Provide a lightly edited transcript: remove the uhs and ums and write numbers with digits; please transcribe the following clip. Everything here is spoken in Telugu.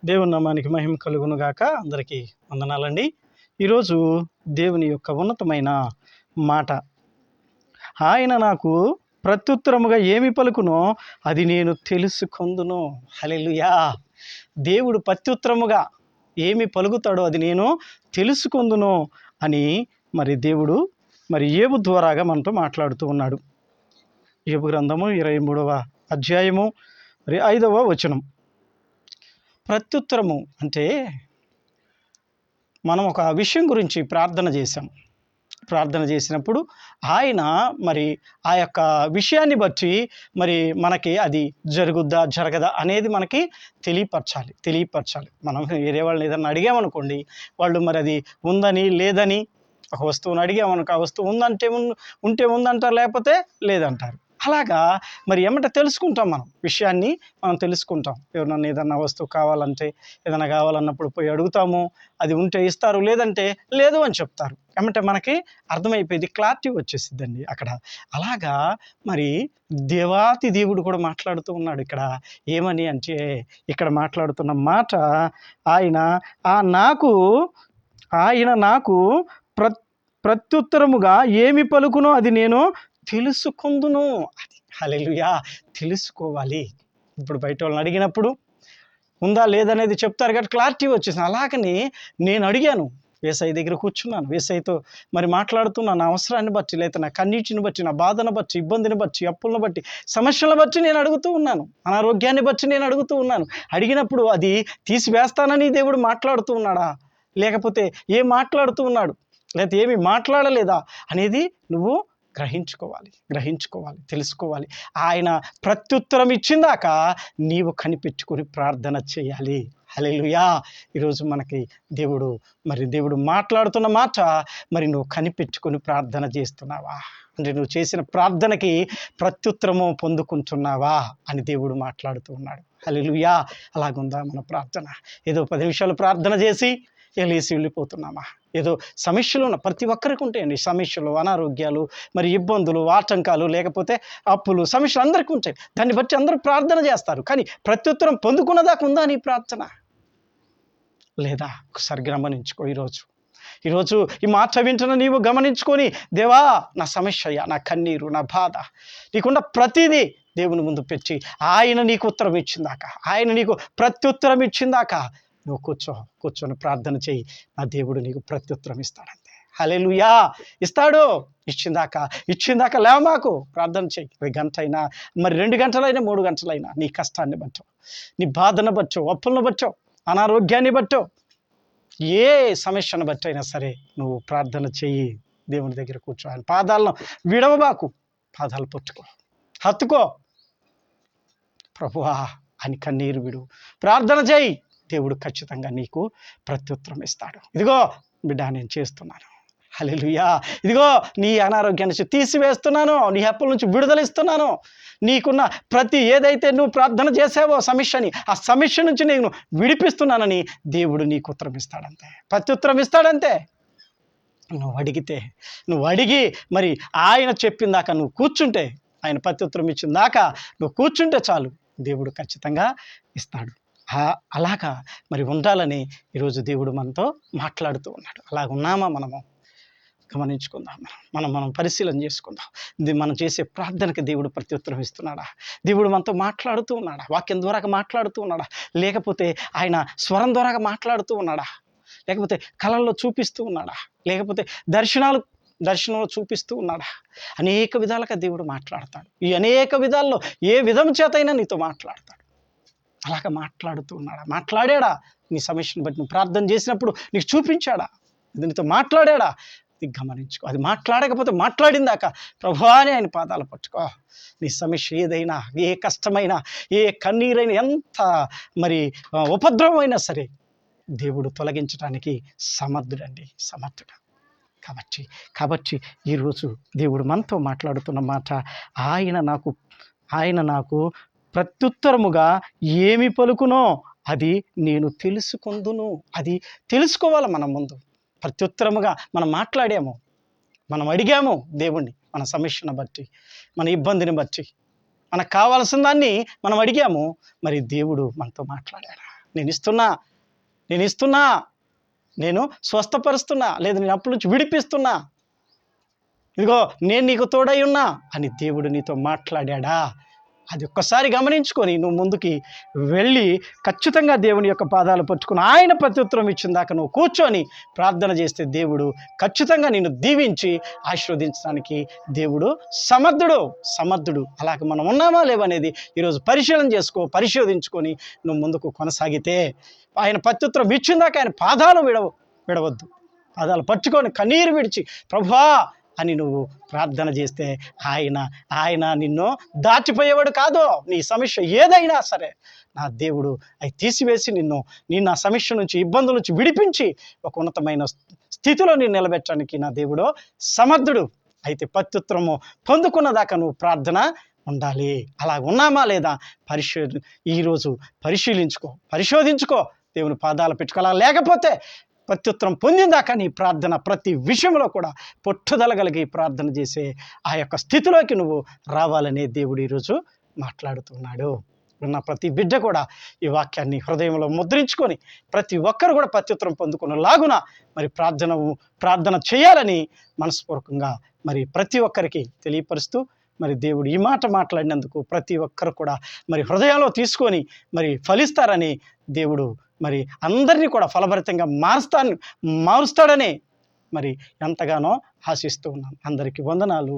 దేవుని నామానికి మహిమ కలుగును గాక. అందరికీ వందనాలండి. ఈరోజు దేవుని యొక్క ఉన్నతమైన మాట, ఆయన నాకు ప్రత్యుత్తరముగా ఏమి పలుకునో అది నేను తెలుసుకొందును. హల్లెలూయా. దేవుడు ప్రత్యుత్తరముగా ఏమి పలుకుతాడో అది నేను తెలుసుకొందును అని దేవుడు యోబు ద్వారాగా మనతో మాట్లాడుతూ ఉన్నాడు. యోబు గ్రంథము 23వ అధ్యాయము 5వ వచనం. ప్రత్యుత్తరము అంటే మనం ఒక విషయం గురించి ప్రార్థన చేసినప్పుడు ఆయన ఆ యొక్క విషయాన్ని బట్టి మనకి అది జరుగుద్దా జరగదా అనేది మనకి తెలియపరచాలి. మనం వేరే వాళ్ళని ఏదన్నా అడిగామనుకోండి, వాళ్ళు అది ఉందని లేదని, ఒక వస్తువుని అడిగామనుకో, ఆ వస్తువు ఉందంటే ఉంటే ఉందంటారు, లేకపోతే లేదంటారు. అలాగా ఏమంటే తెలుసుకుంటాం, విషయాన్ని తెలుసుకుంటాం. ఎవరన్నా ఏదన్నా వస్తువు కావాలంటే, ఏదైనా కావాలన్నప్పుడు పోయి అడుగుతాము, అది ఉంటే ఇస్తారు, లేదంటే లేదు అని చెప్తారు. ఏమంటే మనకి అర్థమైపోయింది, క్లారిటీ వచ్చేసిద్దండి అక్కడ. అలాగా దేవాతి దేవుడు కూడా మాట్లాడుతూ ఉన్నాడు ఇక్కడ. ఏమని అంటే, ఇక్కడ మాట్లాడుతున్న మాట, ఆయన నాకు ప్రత్యుత్తరముగా ఏమి పలుకునో అది నేను తెలుసుకుందును. అది హల్లెలూయా. తెలుసుకోవాలి. ఇప్పుడు బయట వాళ్ళని అడిగినప్పుడు ఉందా లేదనేది చెప్తారు కాబట్టి క్లారిటీ వచ్చేసింది. అలాగని నేను అడిగాను, యేసయ్య దగ్గర కూర్చున్నాను, యేసయ్యతో మాట్లాడుతున్నాను. నా అవసరాన్ని బట్టి, లేదా నా కన్నీటిని బట్టి, నా బాధను బట్టి, ఇబ్బందిని బట్టి, అప్పులను బట్టి, సమస్యలను బట్టి నేను అడుగుతూ ఉన్నాను. అనారోగ్యాన్ని బట్టి నేను అడుగుతూ ఉన్నాను. అడిగినప్పుడు అది తీసివేస్తానని దేవుడు మాట్లాడుతూ ఉన్నాడా, లేకపోతే ఏం మాట్లాడుతూ ఉన్నాడు, లేకపోతే ఏమి మాట్లాడలేదా అనేది నువ్వు గ్రహించుకోవాలి, తెలుసుకోవాలి. ఆయన ప్రత్యుత్తరం ఇచ్చిందాక నీవు కనిపెట్టుకొని ప్రార్థన చేయాలి. హల్లెలూయా. ఈరోజు మనకి దేవుడు మాట్లాడుతున్న మాట, నువ్వు కనిపెట్టుకొని ప్రార్థన చేస్తున్నావా, అంటే నువ్వు చేసిన ప్రార్థనకి ప్రత్యుత్తరము పొందుకుంటున్నావా అని దేవుడు మాట్లాడుతూ ఉన్నాడు. హల్లెలూయా. అలాగుందా మన ప్రార్థన? ఏదో 10 నిమిషాలు ప్రార్థన చేసి లేసి వెళ్ళిపోతున్నామా? ఏదో సమస్యలు ఉన్న ప్రతి ఒక్కరికి ఉంటాయండి సమస్యలు, అనారోగ్యాలు, ఇబ్బందులు, ఆటంకాలు, లేకపోతే అప్పులు, సమస్యలు అందరికీ ఉంటాయి. దాన్ని బట్టి అందరూ ప్రార్థన చేస్తారు. కానీ ప్రత్యుత్తరం పొందుకున్నదాకా ఉందా నీ ప్రార్థన? లేదా? ఒకసారి గమనించుకో. ఈరోజు ఈ మాట వింటున్న నీవు గమనించుకొని, దేవా నా సమస్య, నా కన్నీరు, నా బాధ, నీకున్న ప్రతిదీ దేవుని ముందు పెట్టి ఆయన నీకు ఉత్తరం ఇచ్చిందాక, ఆయన నీకు ప్రత్యుత్తరం ఇచ్చిందాక నువ్వు కూర్చొని ప్రార్థన చేయి. నా దేవుడు నీకు ప్రత్యుత్తరం ఇస్తాడంతే. హల్లెలూయా. ఇస్తాడు. ఇచ్చిందాక లేవమాకు, ప్రార్థన చేయి. 1 గంట అయినా, 2 గంటలైనా, 3 గంటలైనా, నీ కష్టాన్ని బట్టో, నీ బాధను బట్టో, అప్పులను బట్టో, అనారోగ్యాన్ని బట్టో, ఏ సమస్యను బట్టి అయినా సరే నువ్వు ప్రార్థన చెయ్యి. దేవుని దగ్గర కూర్చో. ఆయన పాదాలను విడవబాకు, పాదాలు పట్టుకో, హత్తుకో. ప్రభువా అని కన్నీరు విడు, ప్రార్థన చేయి. దేవుడు ఖచ్చితంగా నీకు ప్రత్యుత్తరం ఇస్తాడు. ఇదిగో బిడ్డ, నేను చేస్తున్నాను. హల్లెలూయా. ఇదిగో నీ అనారోగ్యాన్ని తీసివేస్తున్నాను, నీ అప్పుల నుంచి విడుదలిస్తున్నాను. నీకున్న ప్రతి ఏదైతే నువ్వు ప్రార్థన చేసావో సమస్యని, ఆ సమస్య నుంచి నేను విడిపిస్తున్నానని దేవుడు నీకు ఉత్తరం ఇస్తాడంతే, ప్రత్యుత్తరం ఇస్తాడంతే. నువ్వు అడిగి ఆయన చెప్పిందాక నువ్వు కూర్చుంటే, ఆయన ప్రత్యుత్తరం ఇచ్చిందాకా నువ్వు కూర్చుంటే చాలు, దేవుడు ఖచ్చితంగా ఇస్తాడు. అలాగా ఉండాలని ఈరోజు దేవుడు మనతో మాట్లాడుతూ ఉన్నాడు. అలాగ ఉన్నామా? మనము గమనించుకుందాం. మనం పరిశీలన చేసుకుందాం. మనం చేసే ప్రార్థనకి దేవుడు ప్రత్యుత్తరం ఇస్తున్నాడా? దేవుడు మనతో మాట్లాడుతూ ఉన్నాడా? వాక్యం ద్వారా మాట్లాడుతూ ఉన్నాడా? లేకపోతే ఆయన స్వరం ద్వారా మాట్లాడుతూ ఉన్నాడా? లేకపోతే కళల్లో చూపిస్తూ ఉన్నాడా? లేకపోతే దర్శనంలో చూపిస్తూ ఉన్నాడా? అనేక విధాలుగా దేవుడు మాట్లాడతాడు. ఈ అనేక విధాల్లో ఏ విధం చేతైనా నీతో మాట్లాడతాడు. అలాగ మాట్లాడుతూ ఉన్నాడా? మాట్లాడాడా? నీ సమస్యను బట్టి నువ్వు ప్రార్థన చేసినప్పుడు నీకు చూపించాడా? ఇది నీతో మాట్లాడాడా? ఇది గమనించుకో. అది మాట్లాడకపోతే మాట్లాడిందాక ప్రభువా అని ఆయన పాదాలు పట్టుకో. నీ సమస్య ఏదైనా, ఏ కష్టమైనా, ఏ కన్నీరైనా, ఎంత ఉపద్రవమైనా సరే దేవుడు తొలగించడానికి సమర్థుడు. కాబట్టి ఈరోజు దేవుడు మనతో మాట్లాడుతున్న మాట, ఆయన నాకు ప్రత్యుత్తరముగా ఏమి పలుకునో అది నేను తెలుసుకొందును. అది తెలుసుకోవాలి. మనం ముందు ప్రత్యుత్తరముగా మనం మాట్లాడాము, మనం అడిగాము దేవుణ్ణి, మన సమస్యను బట్టి, మన ఇబ్బందిని బట్టి, మనకు కావాల్సిన దాన్ని మనం అడిగాము. దేవుడు మనతో మాట్లాడాడా? నేను ఇస్తున్నా, నేను ఇస్తున్నా, నేను స్వస్థపరుస్తున్నా, లేదు నేను అప్పుల నుంచి విడిపిస్తున్నా, ఇదిగో నేను నీకు తోడై ఉన్నా అని దేవుడు నీతో మాట్లాడా? అది ఒక్కసారి గమనించుకొని నువ్వు ముందుకి వెళ్ళి ఖచ్చితంగా దేవుని యొక్క పాదాలు పట్టుకుని ఆయన ప్రత్యుత్తరం ఇచ్చిన దాకా నువ్వు కూర్చొని ప్రార్థన చేస్తే దేవుడు ఖచ్చితంగా నిన్ను దీవించి ఆశీర్వదించడానికి దేవుడు సమర్థుడు. అలాగే మనం ఉన్నామా లేవనేది ఈరోజు పరిశీలన చేసుకో, పరిశోధించుకొని నువ్వు ముందుకు కొనసాగితే ఆయన ప్రత్యుత్తరం ఇచ్చిన దాకా ఆయన పాదాలు విడవద్దు. పాదాలు పట్టుకొని కన్నీరు విడిచి ప్రభువా అని నువ్వు ప్రార్థన చేస్తే ఆయన నిన్ను దాచిపోయేవాడు కాదు. నీ సమస్య ఏదైనా సరే నా దేవుడు అవి తీసివేసి నిన్ను ఆ సమస్య నుంచి, ఇబ్బందుల నుంచి విడిపించి ఒక ఉన్నతమైన స్థితిలో నేను నిలబెట్టడానికి నా దేవుడు సమర్థుడు. అయితే ప్రత్యుత్తరము పొందుకున్న దాకా నువ్వు ప్రార్థన ఉండాలి. అలా ఉన్నామా లేదా ఈరోజు పరిశోధించుకో, దేవుని పాదాలు పెట్టుకోవాలా. లేకపోతే ప్రత్యుత్తరం పొందిందాక నీ ప్రార్థన ప్రతి విషయంలో కూడా పట్టుదల కలిగి ప్రార్థన చేసే ఆ యొక్క స్థితిలోకి నువ్వు రావాలనే దేవుడు ఈరోజు మాట్లాడుతున్నాడు. ఉన్న ప్రతి బిడ్డ కూడా ఈ వాక్యాన్ని హృదయంలో ముద్రించుకొని ప్రతి ఒక్కరు కూడా ప్రత్యుత్తరం పొందుకునేలాగున మరి ప్రార్థన చేయాలని మనస్పూర్వకంగా మరి ప్రతి ఒక్కరికి తెలియపరుస్తూ, మరి దేవుడు ఈ మాట మాట్లాడినందుకు ప్రతి ఒక్కరు కూడా మరి హృదయంలో తీసుకొని మరి ఫలిస్తారని దేవుడు మరి అందరినీ కూడా ఫలభరితంగా మారుస్తాడని మరి ఎంతగానో ఆశిస్తూ ఉన్నాను. అందరికీ వందనాలు.